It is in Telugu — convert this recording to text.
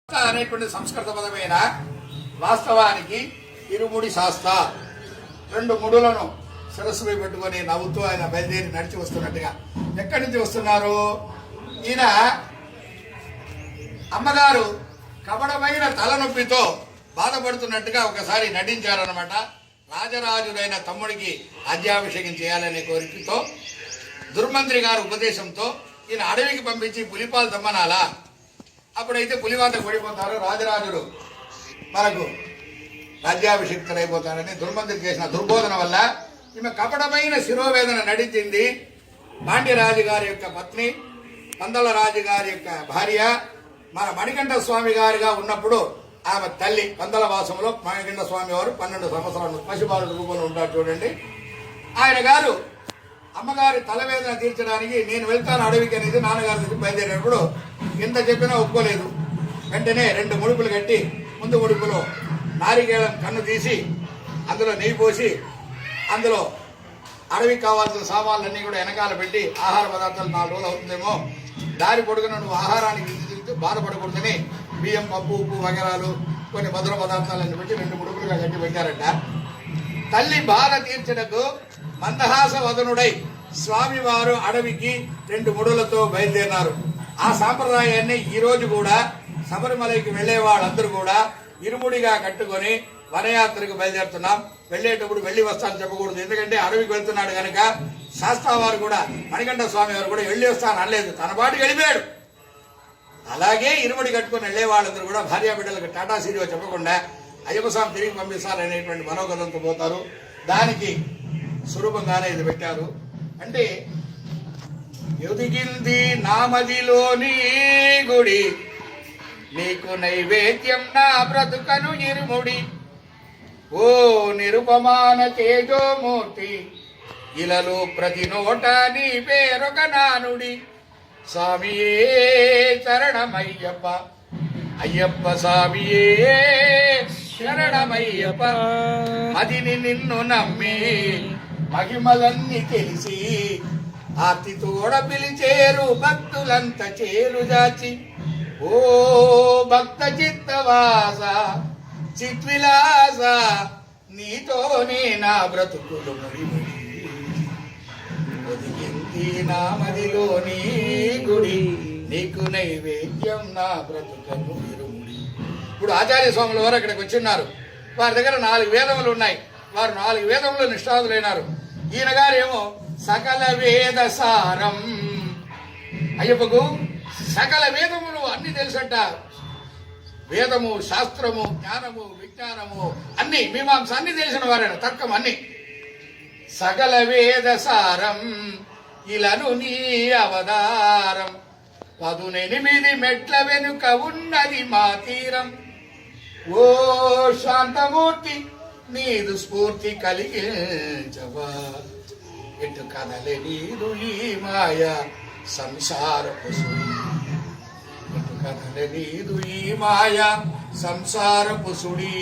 అనేటువంటి సంస్కృత పదమైన వాస్తవానికి ఇరుముడి శాస్త్ర రెండు ముడులను శిరస్సుపై పెట్టుకొని నవ్వుతూ ఆయన బయలుదేరి నడిచి వస్తున్నట్టుగా. ఎక్కడి నుంచి వస్తున్నారు? ఈయన అమ్మగారు కపటమైన తలనొప్పితో బాధపడుతున్నట్టుగా ఒకసారి నటించారనమాట. రాజరాజుడైన తమ్ముడికి రాజ్యాభిషేకం చేయాలనే కోరికతో దుర్మంత్రి గారి ఉపదేశంతో ఈయన అడవికి పంపించి పులిపాలు దమ్మనాలా, అప్పుడైతే పులివాత పడిపోతారు, రాజరాజుడు మనకు రాజ్యాభిషిక్తుడైపోతాడని దుర్మంత్రి చేసిన దుర్బోధన వల్ల ఈమె కపటమైన శిరోవేదన నడిచింది. పాండ్యరాజు గారి యొక్క పత్ని, పందల రాజు గారి యొక్క భార్య, మన మణికంఠ స్వామి గారిగా ఉన్నప్పుడు ఆమె తల్లి పందల వాసంలో మణికంఠ స్వామి వారు 12 సంవత్సరాలు పశుబాలుడు రూపంలో ఉంటారు చూడండి. ఆయన గారు అమ్మగారి తలవేదన తీర్చడానికి నేను వెళ్తాను అడవికి అనేది నాన్నగారి నుంచి బయలుదేరినప్పుడు ఎంత చెప్పినా ఒప్పుకోలేదు. వెంటనే 2 ముడుపులు కట్టి ముందు ముడుపులో నారికేళం కన్ను తీసి అందులో నెయ్యి పోసి అందులో అడవికి కావాల్సిన సామాన్లన్నీ కూడా వెనకాల పెట్టి ఆహార పదార్థాలు 4 రోజులు అవుతుందేమో, దారి పొడుగున నువ్వు ఆహారానికి తింటూ బాధపడకూడదని బియ్యం, పప్పు, ఉప్పు వగరాలు కొన్ని మధుర పదార్థాలన్నీ పెట్టి 2 ముడుపులుగా కట్టి పెట్టారట. తల్లి బాధ తీర్చడకు మందహాస వదనుడై స్వామివారు అడవికి 2 ముడులతో బయలుదేరినారు. ఆ సాంప్రదాయాన్ని ఈ రోజు కూడా శబరిమలైకి వెళ్లే వాళ్ళందరూ కూడా ఇరుముడిగా కట్టుకొని వనయాత్రకు బయలుదేరుతున్నాం. వెళ్లేటప్పుడు వెళ్లి వస్తాను చెప్పకూడదు, ఎందుకంటే అడవికి వెళ్తున్నాడు కనుక. శాస్త్రా వారు కూడా మణికంఠ స్వామి వారు కూడా వెళ్లి వస్తాను అనలేదు, తన పాటు వెళ్ళిపోయాడు. అలాగే ఇరుముడి కట్టుకుని వెళ్లే వాళ్ళందరూ కూడా భార్యా బిడ్డలకు టాటా సీరియో చెప్పకుండా అయ్యప్ప స్వామి తిరిగి పంపిస్తారనేటువంటి మనోగతంతో పోతారు. దానికి స్వరూపంగానే ఇది పెట్టారు. అంటే ఎదిగింది నామదిలోని గుడి, నీకు నైవేద్యం నా బ్రతుకను ఇరుముడి, ఓ నిరుపమాన తేజోమూర్తి, ఇలలో ప్రతి నోట నీ పేరొక నానుడి, స్వామియే శరణమయ్యప్ప, అయ్యప్ప స్వామియే శరణమయ్యప్ప, అదిని నిన్ను నమ్మి మహిమలన్నీ తెలిసి ఆర్తితోడ పిలిచేరు భక్తులంత చేరు దాచి, ఓ భక్త చిత్తవాస చిత్విలాస, నీతోనే నా బ్రతుకులు ముడిముడి, ఒదిగింది నా మదిలోని గుడి, నీకు నైవేద్యం నా బ్రతుకను ఇరుముడి. ఇప్పుడు ఆచార్య స్వాముల వారు అక్కడికి వచ్చిన్నారు. వారి దగ్గర 4 వేదములు ఉన్నాయి. వారు 4 వేదములు నిష్ఠాతులైనారు. ఈయన గారు ఏమో సకల వేద సారం, అయ్యప్పకు సకల వేదములు అన్ని తెలుసంట. వేదము, శాస్త్రము, జ్ఞానము, విజ్ఞానము అన్ని, మీమాంస అన్ని తెలిసిన వారైనా, తర్కం అన్ని. సకల వేద సారం ఇలను నీ అవతారం, 18 మెట్ల వెనుక ఉన్నది మా తీరం, ఓ శాంతమూర్తి నీదు స్ఫూర్తి కలిగించవా, ఎటు కదలే నీరు ఈ మాయ సంసారపు సుడి, ఎటు కదలే నీరు ఈ మాయ సంసారపు సుడి.